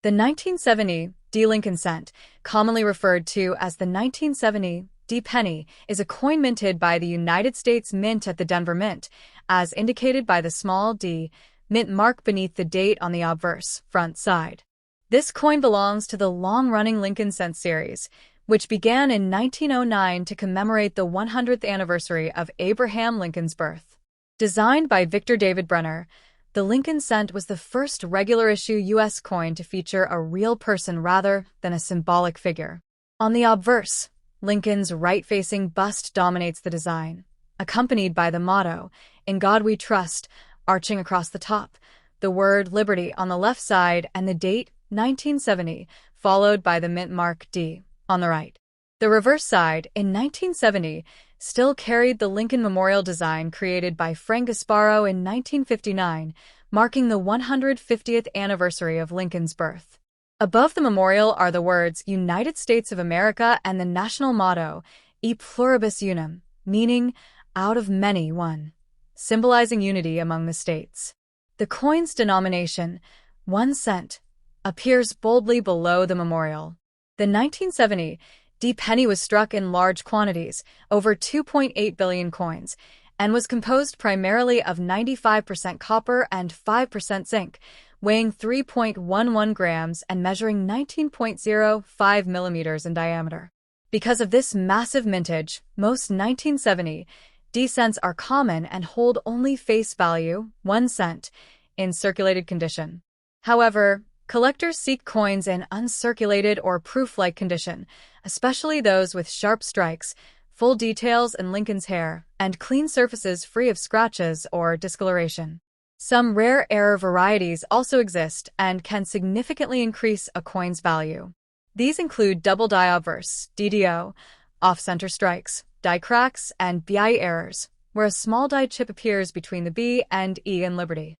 The 1970 D Lincoln cent, commonly referred to as the 1970 D penny, is a coin minted by the United States Mint at the Denver Mint, as indicated by the small d mint mark beneath the date on the obverse front side. This coin belongs to the long-running Lincoln cent series, which began in 1909 to commemorate the 100th anniversary of Abraham Lincoln's birth. Designed by Victor David Brenner, the Lincoln cent was the first regular-issue U.S. coin to feature a real person rather than a symbolic figure. On the obverse, Lincoln's right-facing bust dominates the design, accompanied by the motto, "In God We Trust," arching across the top, the word Liberty on the left side, and the date, 1970, followed by the mint mark D on the right. The reverse side, in 1970, still carried the Lincoln Memorial design created by Frank Gasparo in 1959, marking the 150th anniversary of Lincoln's birth. Above the memorial are the words United States of America and the national motto, E pluribus unum, meaning out of many one, symbolizing unity among the states. The coin's denomination, 1 cent, appears boldly below the memorial. The 1970 D penny was struck in large quantities, over 2.8 billion coins, and was composed primarily of 95% copper and 5% zinc, weighing 3.11 grams and measuring 19.05 millimeters in diameter. Because of this massive mintage, most 1970 D cents are common and hold only face value, 1 cent, in circulated condition. However, collectors seek coins in uncirculated or proof-like condition, especially those with sharp strikes, full details in Lincoln's hair, and clean surfaces free of scratches or discoloration. Some rare error varieties also exist and can significantly increase a coin's value. These include double die obverse, DDO, off-center strikes, die cracks, and BI errors, where a small die chip appears between the B and E in Liberty.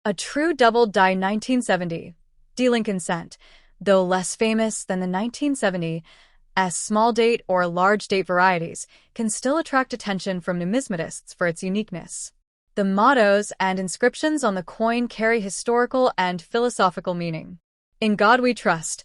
A true double die 1970 D Lincoln cent, though less famous than the 1970 S small date or large date varieties, can still attract attention from numismatists for its uniqueness. The mottos and inscriptions on the coin carry historical and philosophical meaning. In God We Trust,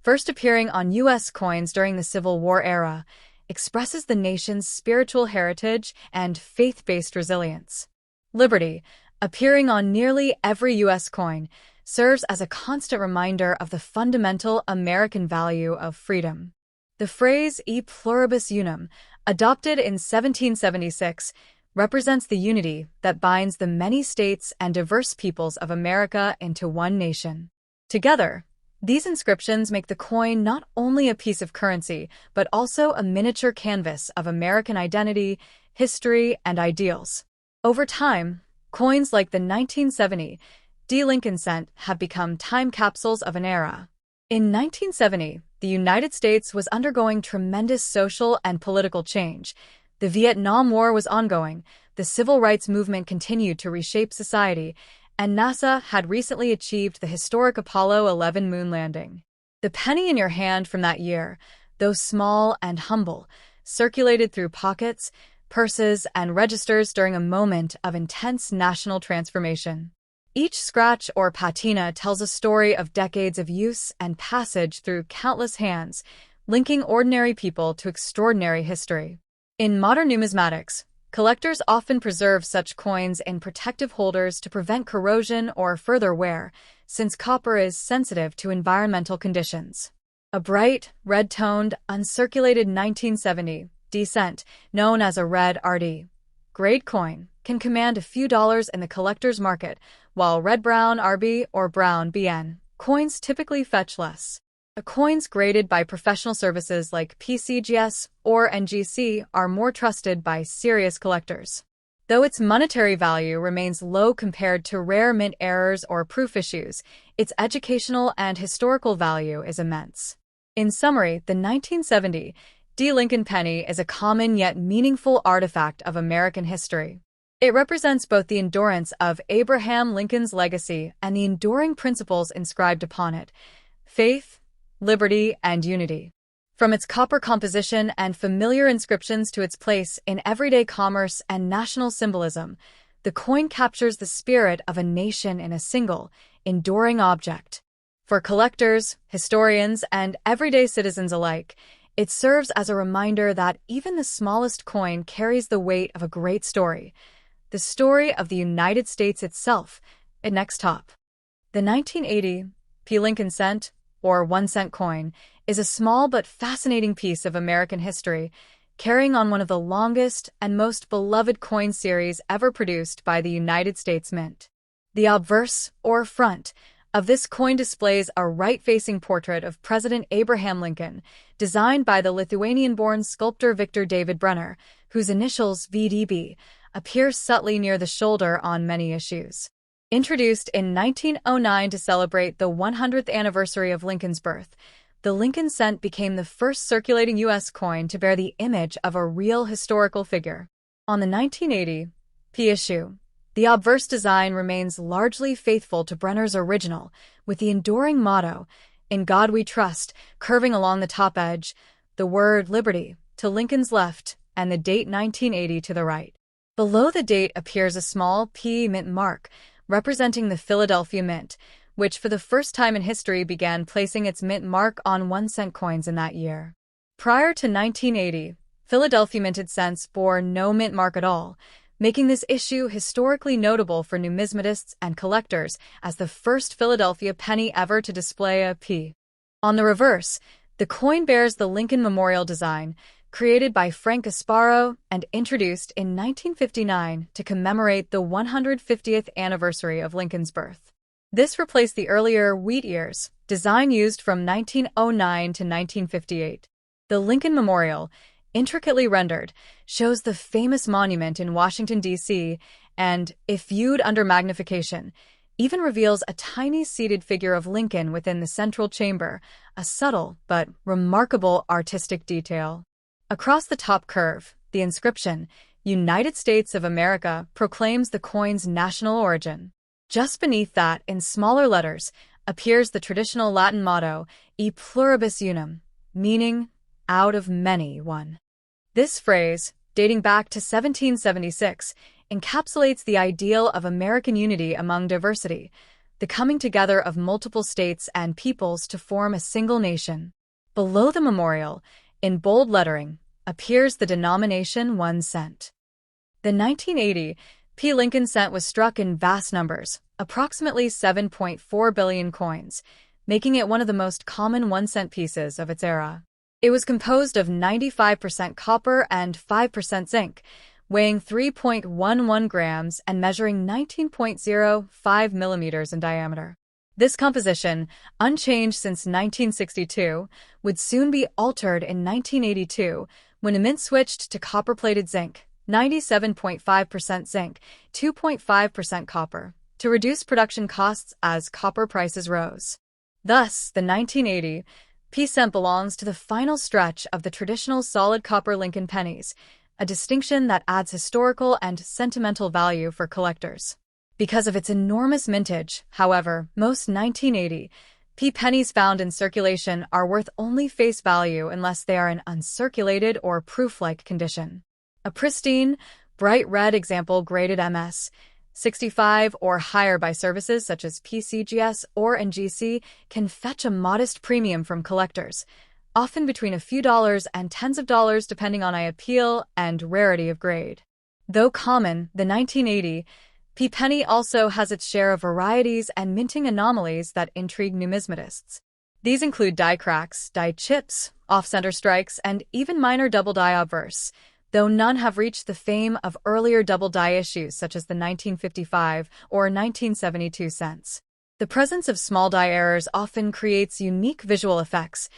first appearing on U.S. coins during the Civil War era, expresses the nation's spiritual heritage and faith-based resilience. Liberty, appearing on nearly every U.S. coin, serves as a constant reminder of the fundamental American value of freedom. The phrase E pluribus unum, adopted in 1776, represents the unity that binds the many states and diverse peoples of America into one nation. Together, these inscriptions make the coin not only a piece of currency, but also a miniature canvas of American identity, history, and ideals. Over time, coins like the 1970 D Lincoln cent have become time capsules of an era. In 1970, the United States was undergoing tremendous social and political change. The Vietnam War was ongoing, the civil rights movement continued to reshape society, and NASA had recently achieved the historic Apollo 11 moon landing. The penny in your hand from that year, though small and humble, circulated through pockets, purses, and registers during a moment of intense national transformation. Each scratch or patina tells a story of decades of use and passage through countless hands, linking ordinary people to extraordinary history. In modern numismatics, collectors often preserve such coins in protective holders to prevent corrosion or further wear, since copper is sensitive to environmental conditions. A bright, red-toned, uncirculated 1970 D cent, known as a red RD grade coin, can command a few dollars in the collector's market, while red-brown RB or brown BN coins typically fetch less. Coins graded by professional services like PCGS or NGC are more trusted by serious collectors. Though its monetary value remains low compared to rare mint errors or proof issues, its educational and historical value is immense. In summary, the 1970 D Lincoln penny is a common yet meaningful artifact of American history. It represents both the endurance of Abraham Lincoln's legacy and the enduring principles inscribed upon it: faith, liberty, and unity. From its copper composition and familiar inscriptions to its place in everyday commerce and national symbolism, the coin captures the spirit of a nation in a single, enduring object. For collectors, historians, and everyday citizens alike, it serves as a reminder that even the smallest coin carries the weight of a great story, the story of the United States itself. Next top. The 1980 P. Lincoln cent, or 1-cent coin, is a small but fascinating piece of American history, carrying on one of the longest and most beloved coin series ever produced by the United States Mint. The obverse, or front, of this coin displays a right-facing portrait of President Abraham Lincoln, designed by the Lithuanian-born sculptor Victor David Brenner, whose initials VDB appear subtly near the shoulder on many issues. Introduced in 1909 to celebrate the 100th anniversary of Lincoln's birth, the Lincoln cent became the first circulating U.S. coin to bear the image of a real historical figure. On the 1980 P issue, the obverse design remains largely faithful to Brenner's original, with the enduring motto, "In God We Trust," curving along the top edge, the word liberty to Lincoln's left, and the date 1980 to the right. Below the date appears a small P mint mark, representing the Philadelphia Mint, which for the first time in history began placing its mint mark on 1-cent coins in that year. Prior to 1980, Philadelphia minted cents bore no mint mark at all, making this issue historically notable for numismatists and collectors as the first Philadelphia penny ever to display a P. On the reverse, the coin bears the Lincoln Memorial design, created by Frank Gasparo and introduced in 1959 to commemorate the 150th anniversary of Lincoln's birth. This replaced the earlier wheat ears design used from 1909 to 1958. The Lincoln Memorial, intricately rendered, shows the famous monument in Washington, D.C., and, if viewed under magnification, even reveals a tiny seated figure of Lincoln within the central chamber, a subtle but remarkable artistic detail. Across the top curve, the inscription, "United States of America," proclaims the coin's national origin. Just beneath that, in smaller letters, appears the traditional Latin motto, "E pluribus unum," meaning, "out of many, one." This phrase, dating back to 1776, encapsulates the ideal of American unity among diversity, the coming together of multiple states and peoples to form a single nation. Below the memorial, in bold lettering, appears the denomination 1 cent. The 1980 P. Lincoln cent was struck in vast numbers, approximately 7.4 billion coins, making it one of the most common 1-cent pieces of its era. It was composed of 95% copper and 5% zinc, weighing 3.11 grams and measuring 19.05 millimeters in diameter. This composition, unchanged since 1962, would soon be altered in 1982 when a mint switched to copper-plated zinc, 97.5% zinc, 2.5% copper, to reduce production costs as copper prices rose. Thus, the 1980 P cent belongs to the final stretch of the traditional solid copper Lincoln pennies, a distinction that adds historical and sentimental value for collectors. Because of its enormous mintage, however, most 1980 P pennies found in circulation are worth only face value unless they are in uncirculated or proof-like condition. A pristine, bright red example graded MS 65 or higher by services such as PCGS or NGC can fetch a modest premium from collectors, often between a few dollars and tens of dollars depending on eye appeal and rarity of grade. Though common, the 1980 P penny also has its share of varieties and minting anomalies that intrigue numismatists. These include die cracks, die chips, off-center strikes, and even minor double die obverse, though none have reached the fame of earlier double die issues such as the 1955 or 1972 cents. The presence of small die errors often creates unique visual effects,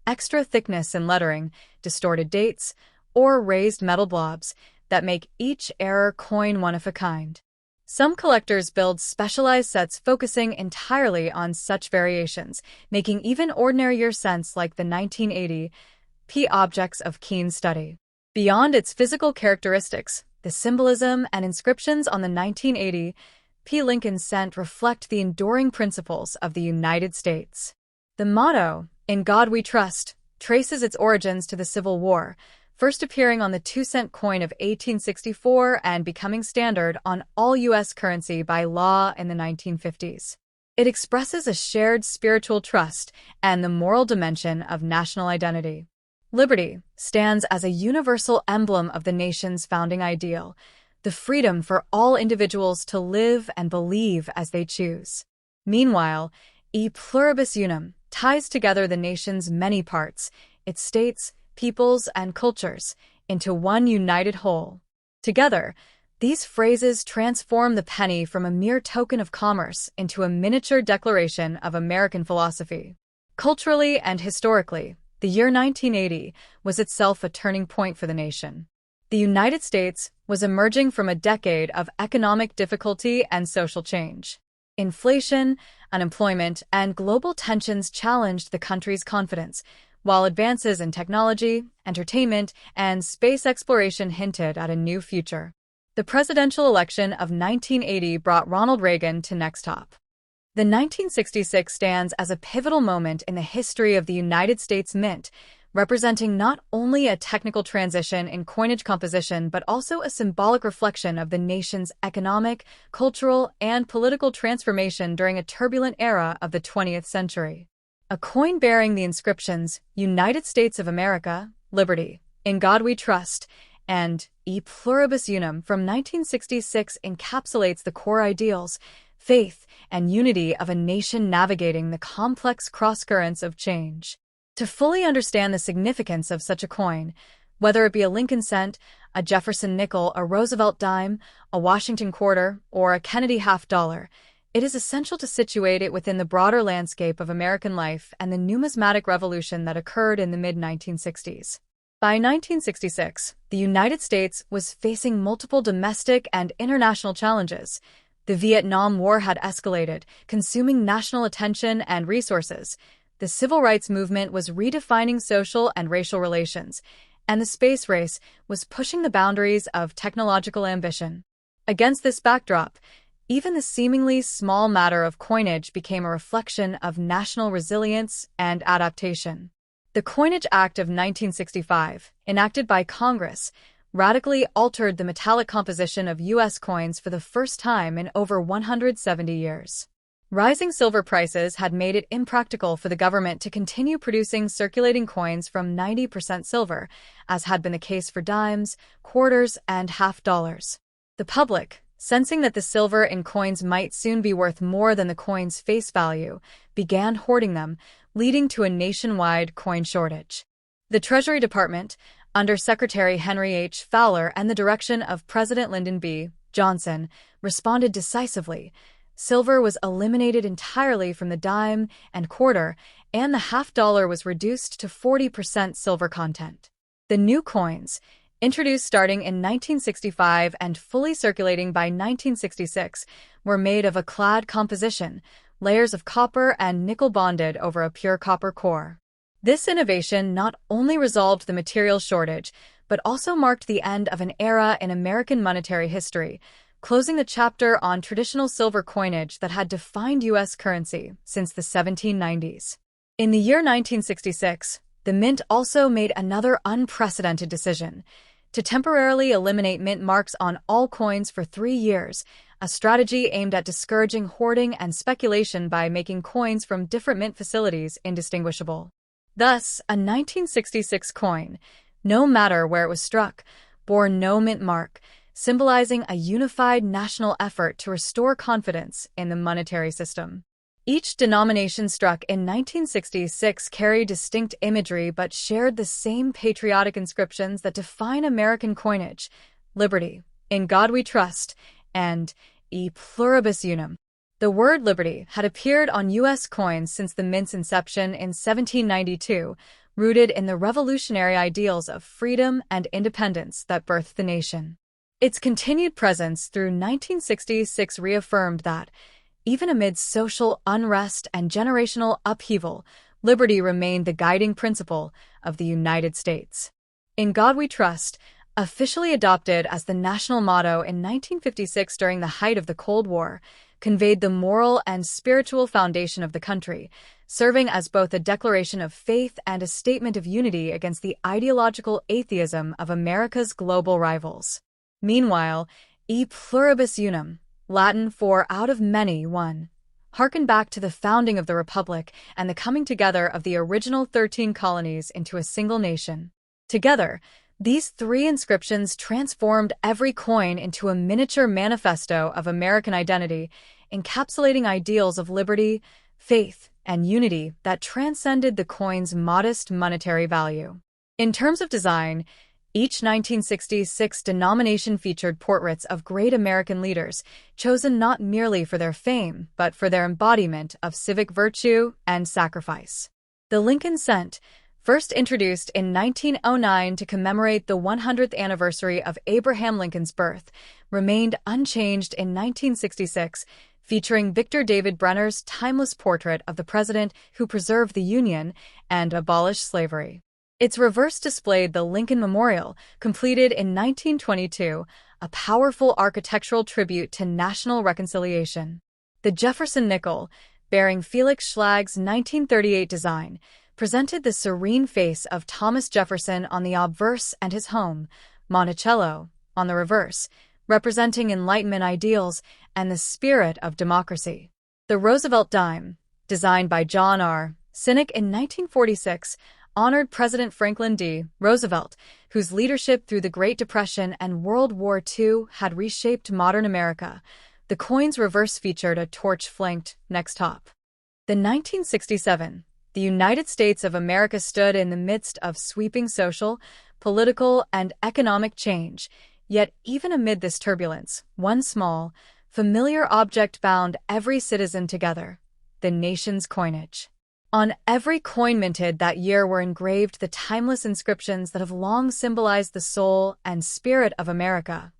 extra thickness in lettering, distorted dates, or raised metal blobs that make each error coin one of a kind. Some collectors build specialized sets focusing entirely on such variations, making even ordinary year cents like the 1980 P objects of keen study. Beyond its physical characteristics, the symbolism and inscriptions on the 1980 P Lincoln cent reflect the enduring principles of the United States. The motto, "In God We Trust," traces its origins to the Civil War, first appearing on the 2-cent coin of 1864 and becoming standard on all U.S. currency by law in the 1950s. It expresses a shared spiritual trust and the moral dimension of national identity. Liberty stands as a universal emblem of the nation's founding ideal, the freedom for all individuals to live and believe as they choose. Meanwhile, e pluribus unum ties together the nation's many parts, its states, peoples, and cultures, into one united whole. Together, these phrases transform the penny from a mere token of commerce into a miniature declaration of American philosophy. Culturally and historically, the year 1980 was itself a turning point for the nation. The United States was emerging from a decade of economic difficulty and social change. Inflation, unemployment, and global tensions challenged the country's confidence, while advances in technology, entertainment, and space exploration hinted at a new future. The presidential election of 1980 brought Ronald Reagan to next top. The 1966 stands as a pivotal moment in the history of the United States Mint, representing not only a technical transition in coinage composition but also a symbolic reflection of the nation's economic, cultural, and political transformation during a turbulent era of the 20th century. A coin bearing the inscriptions United States of America, Liberty, In God We Trust, and E Pluribus Unum from 1966 encapsulates the core ideals, faith, and unity of a nation navigating the complex crosscurrents of change. To fully understand the significance of such a coin, whether it be a Lincoln cent, a Jefferson nickel, a Roosevelt dime, a Washington quarter, or a Kennedy half-dollar, it is essential to situate it within the broader landscape of American life and the numismatic revolution that occurred in the mid-1960s. By 1966, the United States was facing multiple domestic and international challenges. The Vietnam War had escalated, consuming national attention and resources. The civil rights movement was redefining social and racial relations, and the space race was pushing the boundaries of technological ambition. Against this backdrop, even the seemingly small matter of coinage became a reflection of national resilience and adaptation. The Coinage Act of 1965, enacted by Congress, radically altered the metallic composition of U.S. coins for the first time in over 170 years. Rising silver prices had made it impractical for the government to continue producing circulating coins from 90% silver, as had been the case for dimes, quarters, and half-dollars. The public, sensing that the silver in coins might soon be worth more than the coin's face value, began hoarding them, leading to a nationwide coin shortage. The Treasury Department, under Secretary Henry H. Fowler and the direction of President Lyndon B. Johnson, responded decisively. Silver was eliminated entirely from the dime and quarter, and the half-dollar was reduced to 40% silver content. The new coins, introduced starting in 1965 and fully circulating by 1966, were made of a clad composition, layers of copper and nickel bonded over a pure copper core. This innovation not only resolved the material shortage, but also marked the end of an era in American monetary history, closing the chapter on traditional silver coinage that had defined U.S. currency since the 1790s. In the year 1966, the Mint also made another unprecedented decision: to temporarily eliminate mint marks on all coins for 3 years, a strategy aimed at discouraging hoarding and speculation by making coins from different mint facilities indistinguishable. Thus, a 1966 coin, no matter where it was struck, bore no mint mark, symbolizing a unified national effort to restore confidence in the monetary system. Each denomination struck in 1966 carried distinct imagery but shared the same patriotic inscriptions that define American coinage: Liberty, In God We Trust, and E Pluribus Unum. The word liberty had appeared on U.S. coins since the mint's inception in 1792, rooted in the revolutionary ideals of freedom and independence that birthed the nation. Its continued presence through 1966 reaffirmed that, even amid social unrest and generational upheaval, liberty remained the guiding principle of the United States. In God We Trust, officially adopted as the national motto in 1956 during the height of the Cold War, conveyed the moral and spiritual foundation of the country, serving as both a declaration of faith and a statement of unity against the ideological atheism of America's global rivals. Meanwhile, E Pluribus Unum, Latin for out of many one, harken back to the founding of the Republic and the coming together of the original 13 colonies into a single nation. Together, these three inscriptions transformed every coin into a miniature manifesto of American identity, encapsulating ideals of liberty, faith, and unity that transcended the coin's modest monetary value. In terms of design, each 1966 denomination featured portraits of great American leaders, chosen not merely for their fame, but for their embodiment of civic virtue and sacrifice. The Lincoln Cent, first introduced in 1909 to commemorate the 100th anniversary of Abraham Lincoln's birth, remained unchanged in 1966, featuring Victor David Brenner's timeless portrait of the president who preserved the Union and abolished slavery. Its reverse displayed the Lincoln Memorial, completed in 1922, a powerful architectural tribute to national reconciliation. The Jefferson nickel, bearing Felix Schlag's 1938 design, presented the serene face of Thomas Jefferson on the obverse and his home, Monticello, on the reverse, representing Enlightenment ideals and the spirit of democracy. The Roosevelt dime, designed by John R. Sinek in 1946, honored President Franklin D. Roosevelt, whose leadership through the Great Depression and World War II had reshaped modern America. The coin's reverse featured a torch-flanked next top. The 1967, the United States of America stood in the midst of sweeping social, political, and economic change, yet even amid this turbulence, one small, familiar object bound every citizen together: the nation's coinage. On every coin minted that year were engraved the timeless inscriptions that have long symbolized the soul and spirit of America: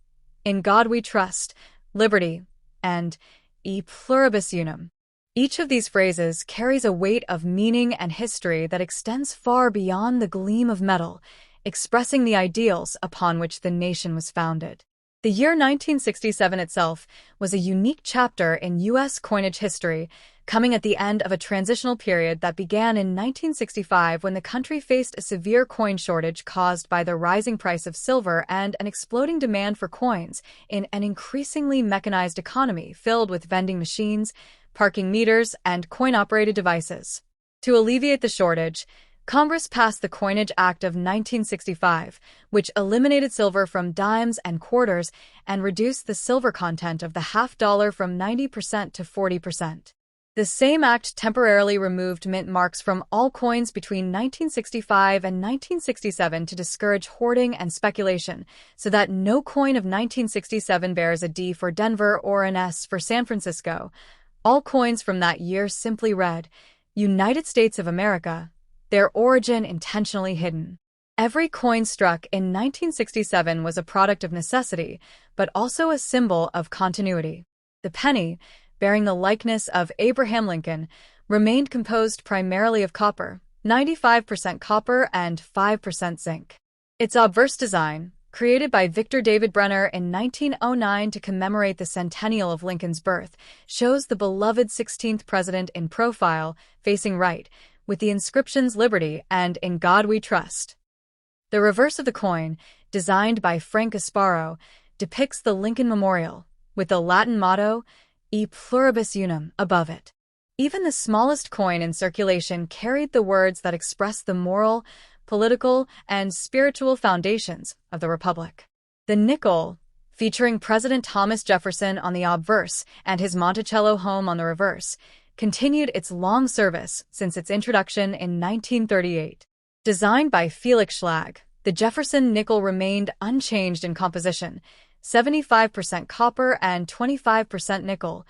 "In God We Trust," "Liberty," and "E Pluribus Unum." Each of these phrases carries a weight of meaning and history that extends far beyond the gleam of metal, expressing the ideals upon which the nation was founded. The year 1967 itself was a unique chapter in U.S. coinage history, coming at the end of a transitional period that began in 1965 when the country faced a severe coin shortage caused by the rising price of silver and an exploding demand for coins in an increasingly mechanized economy filled with vending machines, parking meters, and coin-operated devices. To alleviate the shortage, Congress passed the Coinage Act of 1965, which eliminated silver from dimes and quarters and reduced the silver content of the half-dollar from 90% to 40%. The same act temporarily removed mint marks from all coins between 1965 and 1967 to discourage hoarding and speculation, so that no coin of 1967 bears a D for Denver or an S for San Francisco. All coins from that year simply read, "United States of America," their origin intentionally hidden. Every coin struck in 1967 was a product of necessity, but also a symbol of continuity. The penny, bearing the likeness of Abraham Lincoln, remained composed primarily of copper, 95% copper and 5% zinc. Its obverse design, created by Victor David Brenner in 1909 to commemorate the centennial of Lincoln's birth, shows the beloved 16th president in profile, facing right, with the inscriptions "Liberty" and "In God We Trust." The reverse of the coin, designed by Frank Gasparo, depicts the Lincoln Memorial, with the Latin motto, "E Pluribus Unum," above it. Even the smallest coin in circulation carried the words that express the moral, political, and spiritual foundations of the Republic. The nickel, featuring President Thomas Jefferson on the obverse and his Monticello home on the reverse, continued its long service since its introduction in 1938. Designed by Felix Schlag, the Jefferson nickel remained unchanged in composition, 75% copper and 25% nickel,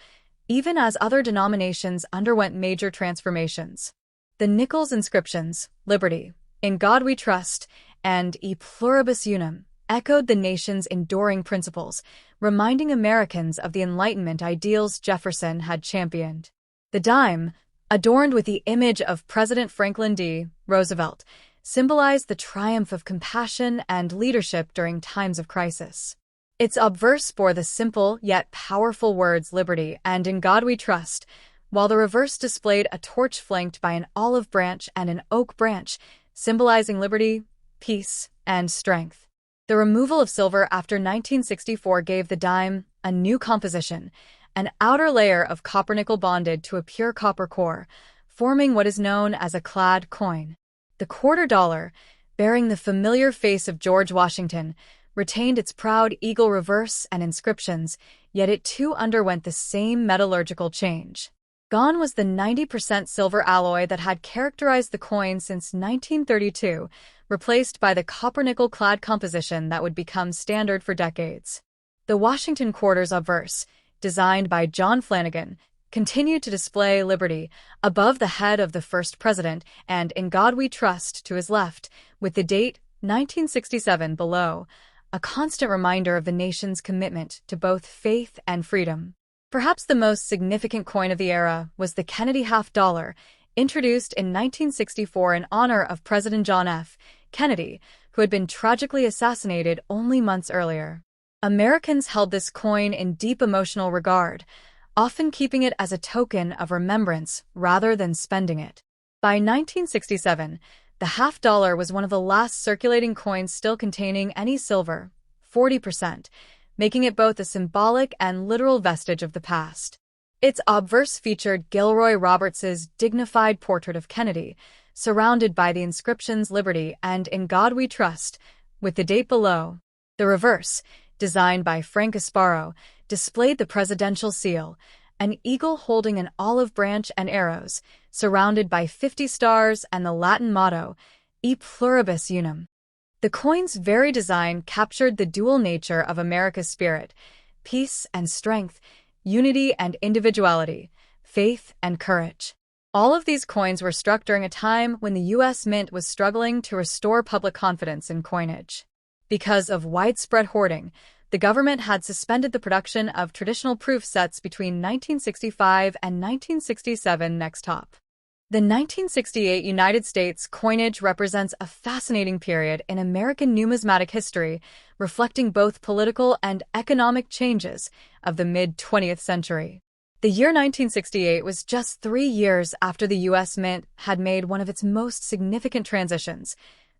even as other denominations underwent major transformations. The nickel's inscriptions, "Liberty," "In God We Trust," and "E Pluribus Unum," echoed the nation's enduring principles, reminding Americans of the Enlightenment ideals Jefferson had championed. The dime, adorned with the image of President Franklin D. Roosevelt, symbolized the triumph of compassion and leadership during times of crisis. Its obverse bore the simple yet powerful words "Liberty" and "In God We Trust," while the reverse displayed a torch flanked by an olive branch and an oak branch, symbolizing liberty, peace, and strength. The removal of silver after 1964 gave the dime a new composition, an outer layer of copper-nickel bonded to a pure copper core, forming what is known as a clad coin. The quarter dollar, bearing the familiar face of George Washington, retained its proud eagle reverse and inscriptions, yet it too underwent the same metallurgical change. Gone was the 90% silver alloy that had characterized the coin since 1932, replaced by the copper-nickel clad composition that would become standard for decades. The Washington quarter's obverse, designed by John Flanagan, continued to display liberty above the head of the first president and "In God We Trust" to his left, with the date 1967 below, a constant reminder of the nation's commitment to both faith and freedom. Perhaps the most significant coin of the era was the Kennedy half-dollar, introduced in 1964 in honor of President John F. Kennedy, who had been tragically assassinated only months earlier. Americans held this coin in deep emotional regard, often keeping it as a token of remembrance rather than spending it. By 1967, the half-dollar was one of the last circulating coins still containing any silver, 40%, making it both a symbolic and literal vestige of the past. Its obverse featured Gilroy Roberts's dignified portrait of Kennedy, surrounded by the inscriptions "Liberty" and "In God We Trust," with the date below. The reverse, designed by Frank Asparo, displayed the presidential seal, an eagle holding an olive branch and arrows, surrounded by 50 stars and the Latin motto, E pluribus unum. The coin's very design captured the dual nature of America's spirit: peace and strength, unity and individuality, faith and courage. All of these coins were struck during a time when the U.S. Mint was struggling to restore public confidence in coinage. Because of widespread hoarding, the government had suspended the production of traditional proof sets between 1965 and 1967. Next top. The 1968 United States coinage represents a fascinating period in American numismatic history, reflecting both political and economic changes of the mid-20th century. The year 1968 was just 3 years after the U.S. Mint had made one of its most significant transitions,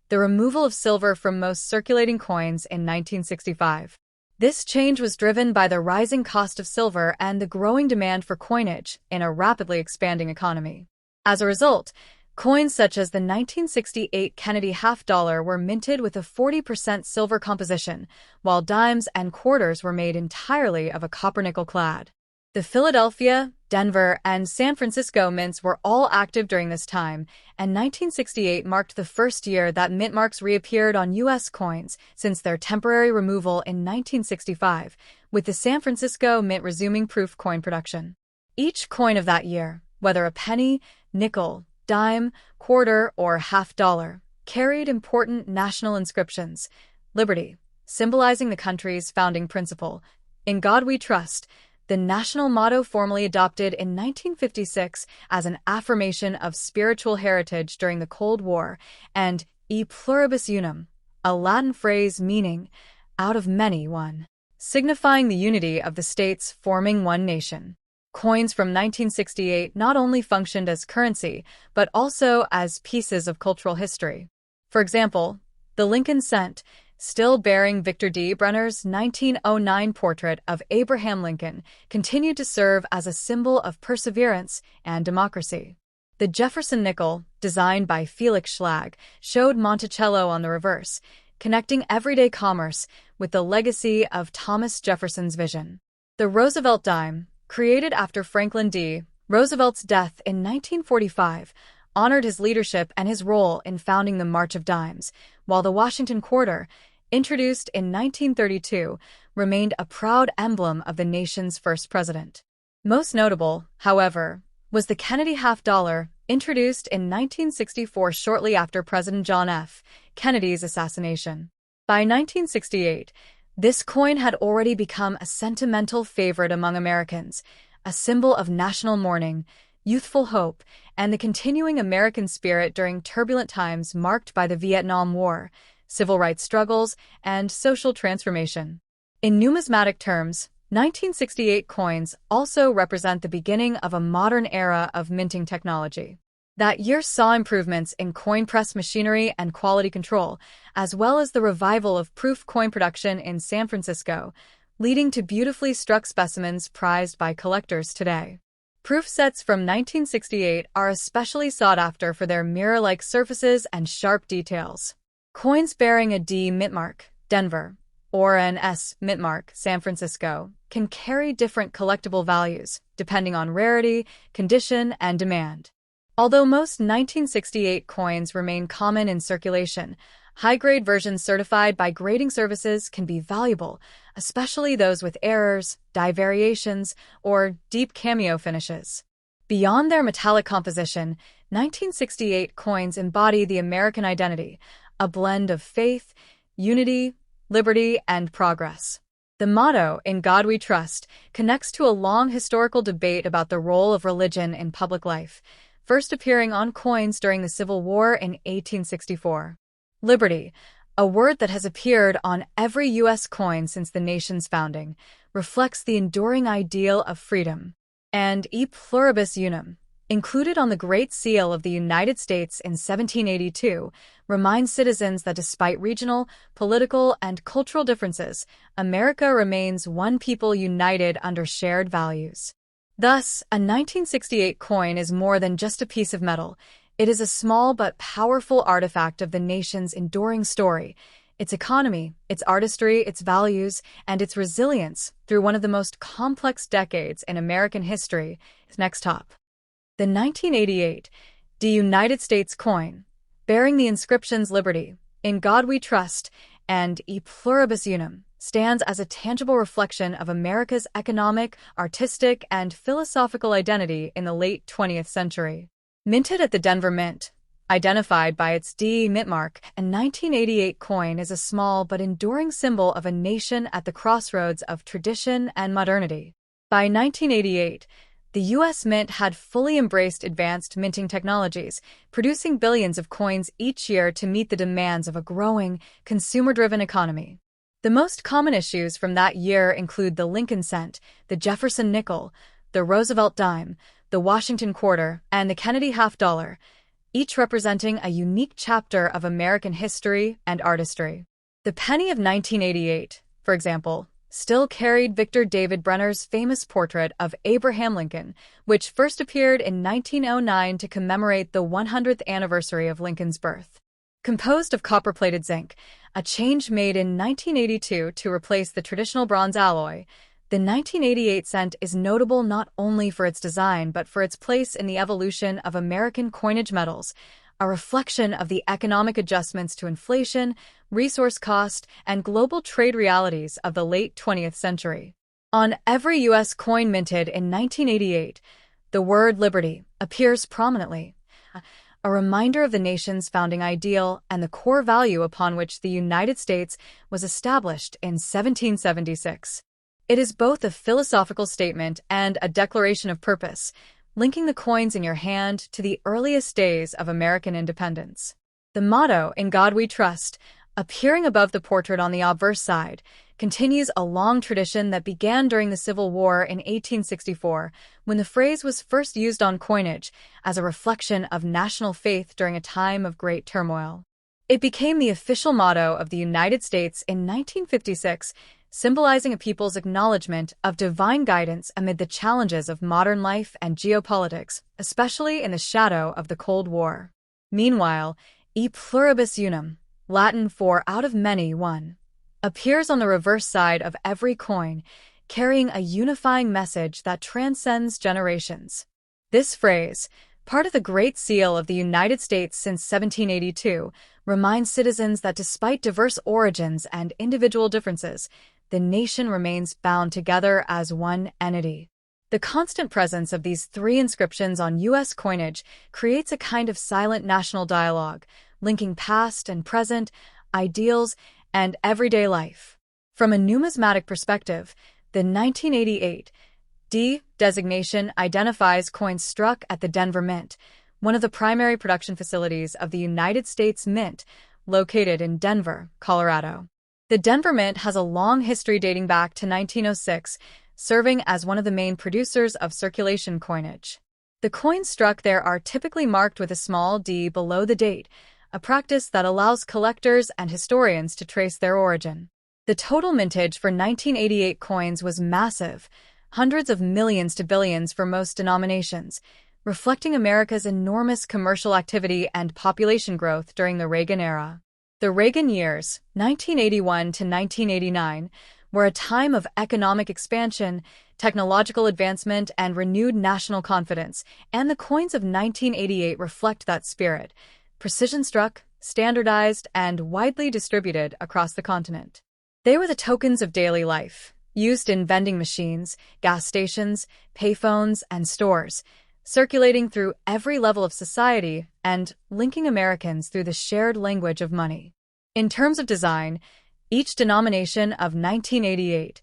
the removal of silver from most circulating coins in 1965. This change was driven by the rising cost of silver and the growing demand for coinage in a rapidly expanding economy. As a result, coins such as the 1968 Kennedy half-dollar were minted with a 40% silver composition, while dimes and quarters were made entirely of a copper-nickel clad. The Philadelphia, Denver, and San Francisco mints were all active during this time, and 1968 marked the first year that mint marks reappeared on U.S. coins since their temporary removal in 1965, with the San Francisco Mint resuming proof coin production. Each coin of that year, whether a penny, nickel, dime, quarter, or half-dollar, carried important national inscriptions: Liberty, symbolizing the country's founding principle; In God We Trust, the national motto formally adopted in 1956 as an affirmation of spiritual heritage during the Cold War; and E pluribus unum, a Latin phrase meaning "out of many one," signifying the unity of the states forming one nation. Coins from 1968 not only functioned as currency, but also as pieces of cultural history. For example, the Lincoln cent, still bearing Victor D. Brenner's 1909 portrait of Abraham Lincoln, continued to serve as a symbol of perseverance and democracy. The Jefferson nickel, designed by Felix Schlag, showed Monticello on the reverse, connecting everyday commerce with the legacy of Thomas Jefferson's vision. The Roosevelt dime, created after Franklin D. Roosevelt's death in 1945, honored his leadership and his role in founding the March of Dimes, while the Washington quarter, introduced in 1932, remained a proud emblem of the nation's first president. Most notable, however, was the Kennedy half-dollar, introduced in 1964 shortly after President John F. Kennedy's assassination. By 1968, this coin had already become a sentimental favorite among Americans, a symbol of national mourning, youthful hope, and the continuing American spirit during turbulent times marked by the Vietnam War, civil rights struggles, and social transformation. In numismatic terms, 1968 coins also represent the beginning of a modern era of minting technology. That year saw improvements in coin press machinery and quality control, as well as the revival of proof coin production in San Francisco, leading to beautifully struck specimens prized by collectors today. Proof sets from 1968 are especially sought after for their mirror-like surfaces and sharp details. Coins bearing a D mint mark, Denver, or an S mint mark, San Francisco, can carry different collectible values, depending on rarity, condition, and demand. Although most 1968 coins remain common in circulation, high-grade versions certified by grading services can be valuable, especially those with errors, dye variations, or deep cameo finishes. Beyond their metallic composition, 1968 coins embody the American identity, a blend of faith, unity, liberty, and progress. The motto, "In God We Trust," connects to a long historical debate about the role of religion in public life, first appearing on coins during the Civil War in 1864. Liberty, a word that has appeared on every U.S. coin since the nation's founding, reflects the enduring ideal of freedom. And E pluribus unum, included on the Great Seal of the United States in 1782, reminds citizens that despite regional, political, and cultural differences, America remains one people united under shared values. Thus, a 1968 coin is more than just a piece of metal. It is a small but powerful artifact of the nation's enduring story, its economy, its artistry, its values, and its resilience through one of the most complex decades in American history. Next up. The 1988 D United States coin, bearing the inscriptions Liberty, In God We Trust, and E pluribus unum, stands as a tangible reflection of America's economic, artistic, and philosophical identity in the late 20th century. Minted at the Denver Mint, identified by its D mint mark, a 1988 coin is a small but enduring symbol of a nation at the crossroads of tradition and modernity. By 1988, the U.S. Mint had fully embraced advanced minting technologies, producing billions of coins each year to meet the demands of a growing, consumer-driven economy. The most common issues from that year include the Lincoln cent, the Jefferson nickel, the Roosevelt dime, the Washington quarter, and the Kennedy half-dollar, each representing a unique chapter of American history and artistry. The penny of 1988, for example, still carried Victor David Brenner's famous portrait of Abraham Lincoln, which first appeared in 1909 to commemorate the 100th anniversary of Lincoln's birth. Composed of copper-plated zinc, a change made in 1982 to replace the traditional bronze alloy, the 1988 cent is notable not only for its design but for its place in the evolution of American coinage metals, a reflection of the economic adjustments to inflation, resource cost, and global trade realities of the late 20th century. On every U.S. coin minted in 1988, the word liberty appears prominently, a reminder of the nation's founding ideal and the core value upon which the United States was established in 1776. It is both a philosophical statement and a declaration of purpose, linking the coins in your hand to the earliest days of American independence. The motto, "In God We Trust," appearing above the portrait on the obverse side, continues a long tradition that began during the Civil War in 1864, when the phrase was first used on coinage as a reflection of national faith during a time of great turmoil. It became the official motto of the United States in 1956, symbolizing a people's acknowledgement of divine guidance amid the challenges of modern life and geopolitics, especially in the shadow of the Cold War. Meanwhile, E pluribus unum, Latin for out of many one, appears on the reverse side of every coin, carrying a unifying message that transcends generations. This phrase, part of the Great Seal of the United States since 1782, reminds citizens that despite diverse origins and individual differences, the nation remains bound together as one entity. The constant presence of these three inscriptions on U.S. coinage creates a kind of silent national dialogue, linking past and present, ideals, and everyday life. From a numismatic perspective, the 1988 D designation identifies coins struck at the Denver Mint, one of the primary production facilities of the United States Mint, located in Denver, Colorado. The Denver Mint has a long history dating back to 1906, serving as one of the main producers of circulation coinage. The coins struck there are typically marked with a small d below the date, a practice that allows collectors and historians to trace their origin. The total mintage for 1988 coins was massive, hundreds of millions to billions for most denominations, reflecting America's enormous commercial activity and population growth during the Reagan era. The Reagan years, 1981 to 1989, were a time of economic expansion, technological advancement, and renewed national confidence, and the coins of 1988 reflect that spirit, precision-struck, standardized, and widely distributed across the continent. They were the tokens of daily life, used in vending machines, gas stations, payphones, and stores, circulating through every level of society and linking Americans through the shared language of money. In terms of design, each denomination of 1988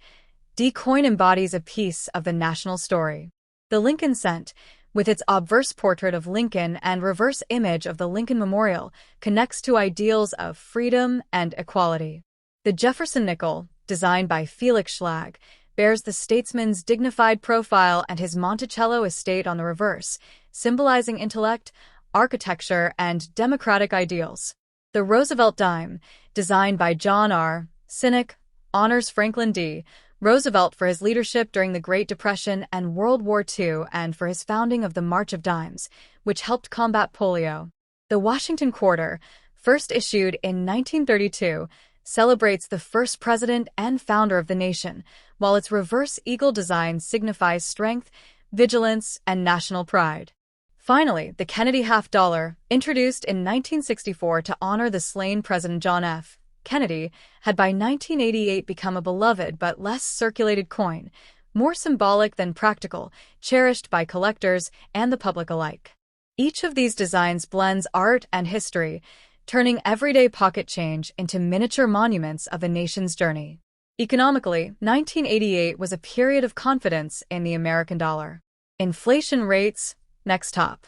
D coin embodies a piece of the national story. The Lincoln cent, with its obverse portrait of Lincoln and reverse image of the Lincoln Memorial, connects to ideals of freedom and equality. The Jefferson nickel, designed by Felix Schlag, bears the statesman's dignified profile and his Monticello estate on the reverse, symbolizing intellect, architecture, and democratic ideals. The Roosevelt dime, designed by John R. Sinek, honors Franklin D. Roosevelt for his leadership during the Great Depression and World War II and for his founding of the March of Dimes, which helped combat polio. The Washington quarter, first issued in 1932, celebrates the first president and founder of the nation, while its reverse eagle design signifies strength, vigilance, and national pride. Finally, the Kennedy half-dollar, introduced in 1964 to honor the slain President John F. Kennedy, had by 1988 become a beloved but less circulated coin, more symbolic than practical, cherished by collectors and the public alike. Each of these designs blends art and history, turning everyday pocket change into miniature monuments of the nation's journey. Economically, 1988 was a period of confidence in the American dollar. Inflation rates, next top.